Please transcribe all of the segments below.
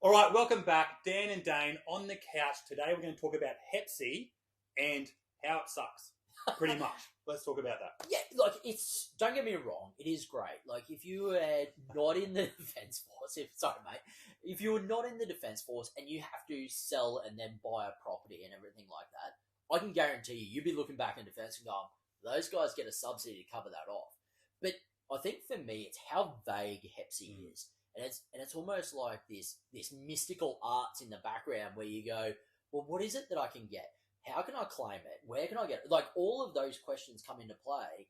All right, welcome back. Dan and Dane on the couch. Today we're going to talk about HPSEA and how it sucks, pretty much. Let's talk about that. Yeah, like don't get me wrong, it is great. Like if you were not in the defence force, if you were not in the defence force and you have to sell and then buy a property and everything like that, I can guarantee you'd be looking back in defence and going, those guys get a subsidy to cover that off. But I think for me, it's how vague HPSEA is. And it's almost like this mystical arts in the background where you go, well, what is it that I can get? How can I claim it? Where can I get it? Like all of those questions come into play,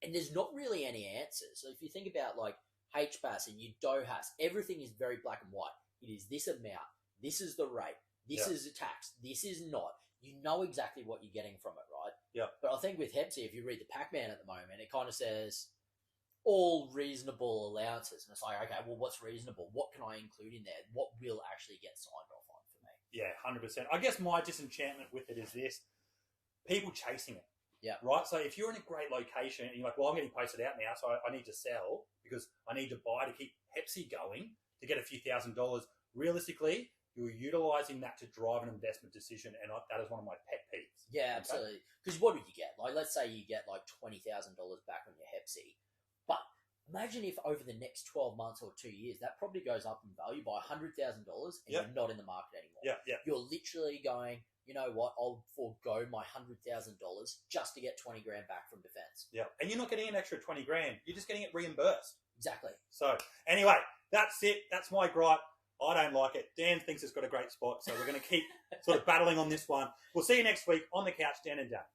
and there's not really any answers. So if you think about like HPAS and DHOAS, everything is very black and white. It is this amount, this is the rate, this is a tax, this is not. You know exactly what you're getting from it, right? Yeah. But I think with HPSEA, if you read the Pac-Man at the moment, it kind of says all reasonable allowances. And it's like, okay, well, what's reasonable? What can I include in there? What will actually get signed off on for me? Yeah, 100%. I guess my disenchantment with it is this. People chasing it. Yeah. Right? So if you're in a great location and you're like, well, I'm getting posted out now, so I need to sell because I need to buy to keep HPSEA going to get a few $1,000s. Realistically, you're utilising that to drive an investment decision, and that is one of my pet peeves. Yeah, absolutely. Because what would you get? Like, let's say you get like $20,000 back on your HPSEA. But imagine if over the next 12 months or 2 years, that probably goes up in value by $100,000 and you're not in the market anymore. Yeah. You're literally going, you know what, I'll forego my $100,000 just to get 20 grand back from defence. Yeah. And you're not getting an extra 20 grand. You're just getting it reimbursed. Exactly. So anyway, that's it. That's my gripe. I don't like it. Dan thinks it's got a great spot. So we're going to keep sort of battling on this one. We'll see you next week on the couch, Dan and Dan.